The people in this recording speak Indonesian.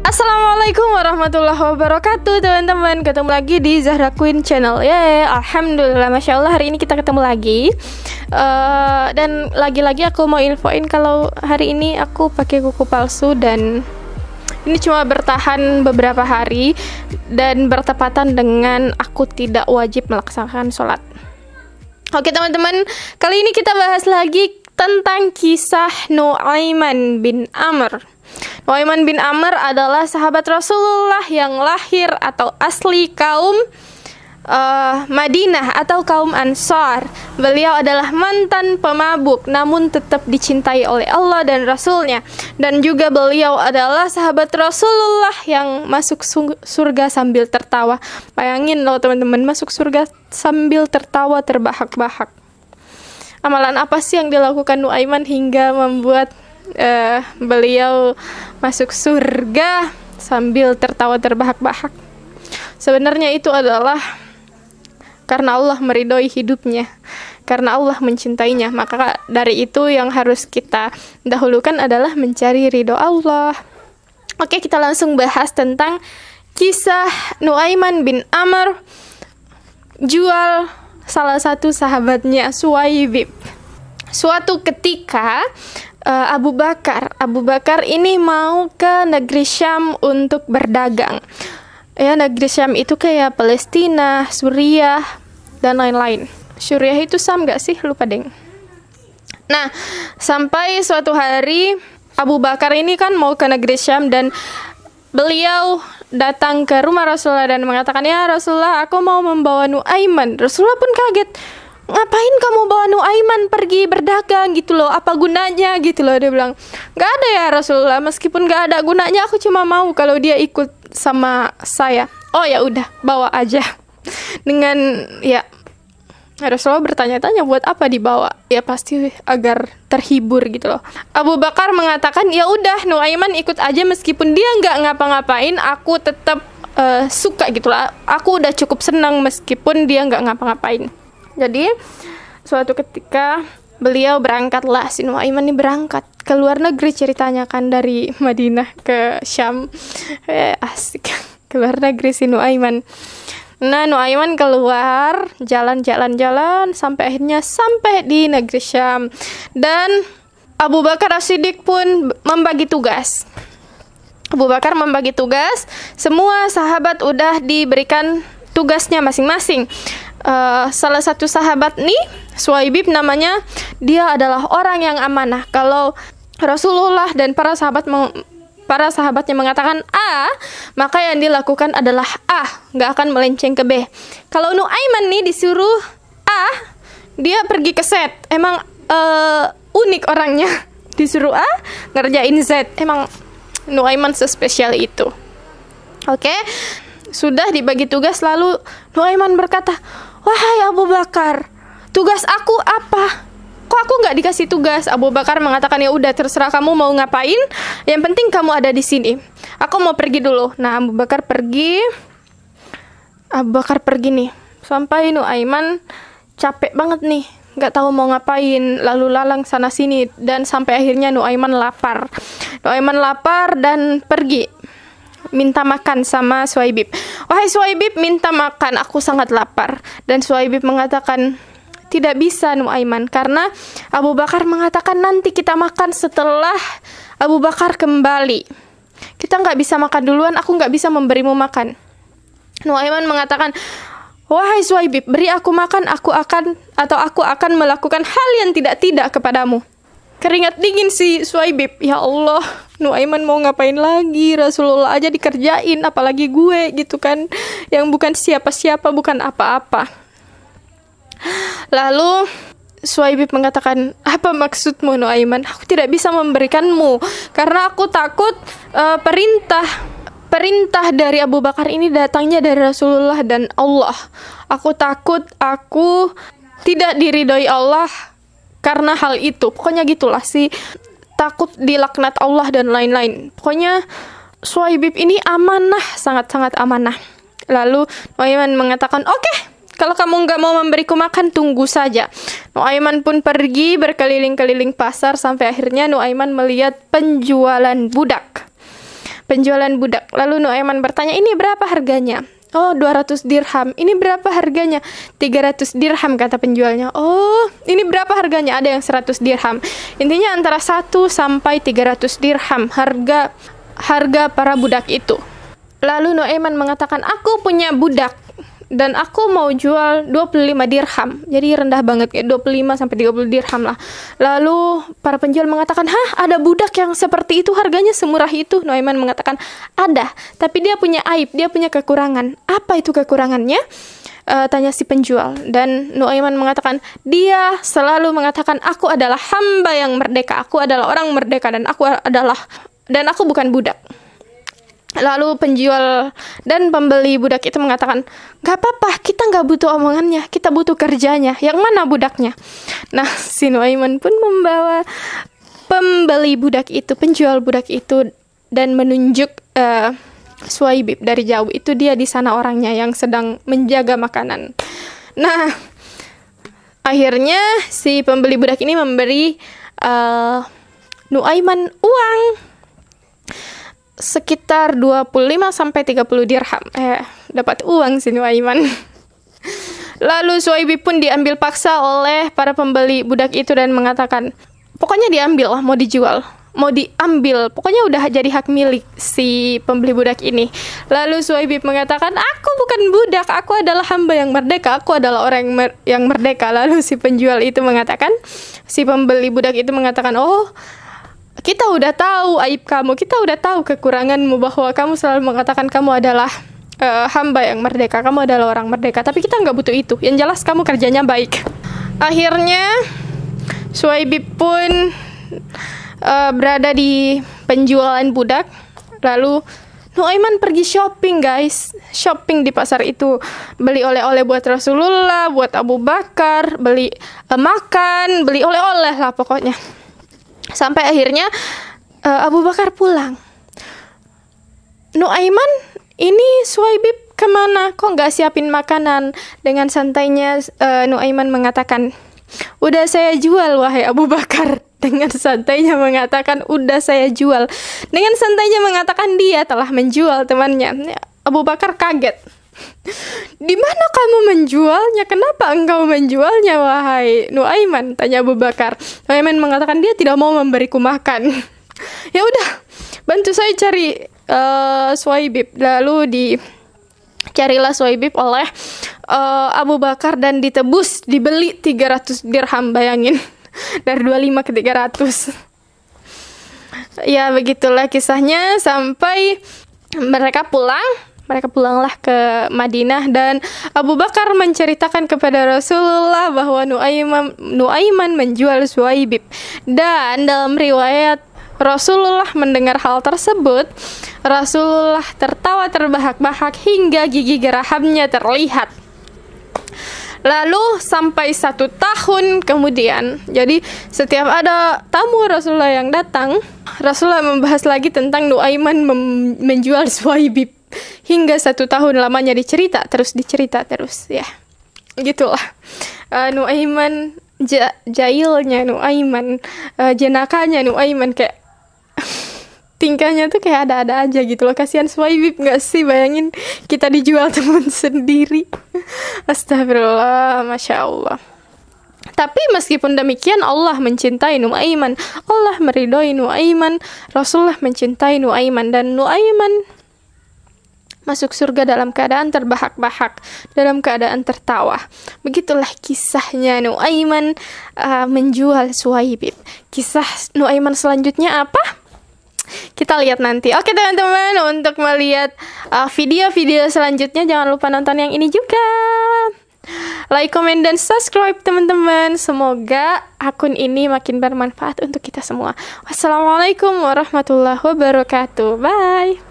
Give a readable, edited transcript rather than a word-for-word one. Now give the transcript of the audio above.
Assalamualaikum warahmatullahi wabarakatuh teman-teman. Ketemu lagi di Zahra Queen Channel. Alhamdulillah, Masya Allah, hari ini kita ketemu lagi. Dan lagi-lagi aku mau infoin kalau hari ini aku pakai kuku palsu. Dan ini cuma bertahan beberapa hari dan bertepatan dengan aku tidak wajib melaksanakan sholat. Oke teman-teman, kali ini kita bahas lagi tentang kisah Nu'aiman bin Amr. Nu'aiman bin Amr adalah sahabat Rasulullah yang lahir atau asli kaum Madinah atau kaum Ansar. Beliau adalah mantan pemabuk namun tetap dicintai oleh Allah dan Rasulnya. Dan juga beliau adalah sahabat Rasulullah yang masuk surga sambil tertawa. Bayangin loh teman-teman, masuk surga sambil tertawa terbahak-bahak. Amalan apa sih yang dilakukan Nu'aiman hingga membuat beliau masuk surga sambil tertawa terbahak-bahak? Sebenarnya itu adalah karena Allah meridhoi hidupnya, karena Allah mencintainya. Maka dari itu yang harus kita dahulukan adalah mencari ridho Allah. Oke, kita langsung bahas tentang kisah Nu'aiman bin Amr jual salah satu sahabatnya, Suwaibib. Suatu ketika Abu Bakar ini mau ke negeri Syam untuk berdagang. Ya, negeri Syam itu kayak Palestina, Suriah, dan lain-lain. Suriah itu Syam gak sih? Lupa deng. Nah, sampai suatu hari Abu Bakar ini kan mau ke negeri Syam dan beliau datang ke rumah Rasulullah dan mengatakan, "Ya Rasulullah, aku mau membawa Nu'aiman." Rasulullah pun kaget. "Ngapain kamu bawa Nu'aiman pergi berdagang gitu loh? Apa gunanya?" gitu loh. Dia bilang, "Gak ada ya Rasulullah, meskipun gak ada gunanya, aku cuma mau kalau dia ikut sama saya." "Oh ya udah, bawa aja." Dengan ya Rasulullah bertanya-tanya buat apa dibawa? Ya pasti agar terhibur gitu loh. Abu Bakar mengatakan, "Ya udah, Nu'aiman ikut aja meskipun dia nggak ngapa-ngapain, aku tetap suka gitu lah. Aku udah cukup senang meskipun dia nggak ngapa-ngapain." Jadi suatu ketika beliau berangkatlah, si Nu'aiman ini berangkat ke luar negeri ceritanya kan, dari Madinah ke Syam. Asik, ke luar negeri si Nu'aiman. Nah, Nu'aiman keluar jalan-jalan sampai akhirnya sampai di negeri Syam. Dan Abu Bakar As-Siddiq pun membagi tugas. Abu Bakar membagi tugas, semua sahabat udah diberikan tugasnya masing-masing. Salah satu sahabat nih, Suwaibib namanya, dia adalah orang yang amanah. Kalau Rasulullah dan para sahabatnya mengatakan A, maka yang dilakukan adalah A, nggak akan melenceng ke B. Kalau Nu'aiman nih disuruh A, dia pergi ke Z. Emang unik orangnya. Disuruh A, ngerjain Z. Emang Nu'aiman sespesial itu. Oke, sudah dibagi tugas, lalu Nu'aiman berkata, "Wahai Abu Bakar, tugas aku apa? Kok aku nggak dikasih tugas?" Abu Bakar mengatakan, "Ya udah, terserah kamu mau ngapain. Yang penting kamu ada di sini. Aku mau pergi dulu." Nah, Abu Bakar pergi nih. Sampai Nu'aiman capek banget nih, nggak tahu mau ngapain, lalu lalang sana sini, dan sampai akhirnya Nu'aiman lapar. Nu'aiman lapar dan pergi minta makan sama Suwaibib. "Wahai Suwaibib, minta makan, aku sangat lapar." Dan Suwaibib mengatakan, "Tidak bisa Nu'aiman, karena Abu Bakar mengatakan nanti kita makan setelah Abu Bakar kembali. Kita nggak bisa makan duluan, aku nggak bisa memberimu makan." Nu'aiman mengatakan, "Wahai Suwaibib, beri aku makan, aku akan melakukan hal yang tidak kepadamu." Keringat dingin si Suwaibib. Ya Allah, Nu'aiman mau ngapain lagi? Rasulullah aja dikerjain, apalagi gue gitu kan, yang bukan siapa-siapa, bukan apa-apa. Lalu Suwaibib mengatakan, "Apa maksudmu Nu'aiman? Aku tidak bisa memberikanmu karena aku takut perintah dari Abu Bakar ini datangnya dari Rasulullah dan Allah. Aku takut aku tidak diridhoi Allah karena hal itu." Pokoknya gitulah sih, takut dilaknat Allah dan lain-lain. Pokoknya Suwaibib ini amanah, sangat-sangat amanah. Lalu Nu'aiman mengatakan, "Oke, kalau kamu nggak mau memberiku makan, tunggu saja." Nu'aiman pun pergi berkeliling-keliling pasar sampai akhirnya Nu'aiman melihat penjualan budak. penjualan budak. Lalu Nuaiman bertanya, ini berapa harganya? Oh, 200 dirham. Ini berapa harganya? 300 dirham, kata penjualnya. Oh, ini berapa harganya? Ada yang 100 dirham. Intinya antara 1 sampai 300 dirham harga para budak itu. Lalu Nuaiman mengatakan, aku punya budak dan aku mau jual 25 dirham. Jadi rendah banget, kayak 25 sampai 30 dirham lah. Lalu para penjual mengatakan, hah, ada budak yang seperti itu, harganya semurah itu? Nuaiman mengatakan, ada, tapi dia punya aib, dia punya kekurangan. Apa itu kekurangannya? Tanya si penjual. Dan Nuaiman mengatakan, dia selalu mengatakan, aku adalah hamba yang merdeka, aku adalah orang merdeka, dan aku bukan budak. Lalu penjual dan pembeli budak itu mengatakan, gak apa-apa, kita gak butuh omongannya, kita butuh kerjanya. Yang mana budaknya? Nah, si Nuaiman pun membawa pembeli budak itu, penjual budak itu, dan menunjuk Suwaibib dari jauh. Itu dia di sana orangnya yang sedang menjaga makanan. Nah, akhirnya si pembeli budak ini memberi Nuaiman uang sekitar 25 sampai 30 dirham. Dapat uang si Nuaiman. Lalu Suwaibib pun diambil paksa oleh para pembeli budak itu dan mengatakan, pokoknya diambil lah, mau dijual, mau diambil, pokoknya udah jadi hak milik si pembeli budak ini. Lalu Suwaibib mengatakan, aku bukan budak, aku adalah hamba yang merdeka, aku adalah orang yang merdeka. Lalu si penjual itu mengatakan, si pembeli budak itu mengatakan, oh, kita udah tahu aib kamu, kita udah tahu kekuranganmu, bahwa kamu selalu mengatakan kamu adalah hamba yang merdeka, kamu adalah orang merdeka, tapi kita nggak butuh itu, yang jelas kamu kerjanya baik. Akhirnya Suwaibib pun berada di penjualan budak. Lalu Nuaiman pergi shopping, guys, shopping di pasar itu, beli oleh-oleh buat Rasulullah, buat Abu Bakar, beli makan, beli oleh-oleh lah pokoknya. Sampai akhirnya Abu Bakar pulang. Nuaiman, ini Suwaibib kemana? Kok nggak siapin makanan? Dengan santainya Nuaiman mengatakan, udah saya jual, wahai Abu Bakar. Dengan santainya mengatakan, udah saya jual. Dengan santainya mengatakan dia telah menjual temannya. Abu Bakar kaget. Di mana kamu menjualnya? Kenapa engkau menjualnya, wahai Nuaiman? Tanya Abu Bakar. Nuaiman mengatakan, dia tidak mau memberiku makan. Ya udah, bantu saya cari Suwaibib. Lalu dicarilah Suwaibib oleh Abu Bakar dan ditebus, dibeli 300 dirham, bayangin. Dari 25 ke 300. Ya, begitulah kisahnya sampai mereka pulanglah ke Madinah, dan Abu Bakar menceritakan kepada Rasulullah bahwa Nuaiman menjual Suwaibib. Dan dalam riwayat, Rasulullah mendengar hal tersebut, Rasulullah tertawa terbahak-bahak hingga gigi gerahamnya terlihat. Lalu sampai 1 tahun kemudian, jadi setiap ada tamu Rasulullah yang datang, Rasulullah membahas lagi tentang Nuaiman menjual Suwaibib. Hingga 1 tahun lamanya dicerita terus, ya, gitulah. Nuaiman, jailnya Nuaiman, jenakanya Nuaiman, kayak tingkahnya tuh kayak ada-ada aja gitu loh. Kasihan Suwaibib nggak sih? Bayangin kita dijual teman sendiri. Astagfirullah, Masya Allah. Tapi meskipun demikian, Allah mencintai Nuaiman, Allah meridhoi Nuaiman, Rasulullah mencintai Nuaiman, dan Nuaiman masuk surga dalam keadaan terbahak-bahak, dalam keadaan tertawa. Begitulah kisahnya Nuaiman menjual Suwaibib. Kisah Nuaiman selanjutnya apa? Kita lihat nanti. Oke teman-teman, untuk melihat video-video selanjutnya jangan lupa nonton yang ini juga. Like, comment, dan subscribe teman-teman. Semoga akun ini makin bermanfaat untuk kita semua. Wassalamualaikum warahmatullahi wabarakatuh. Bye.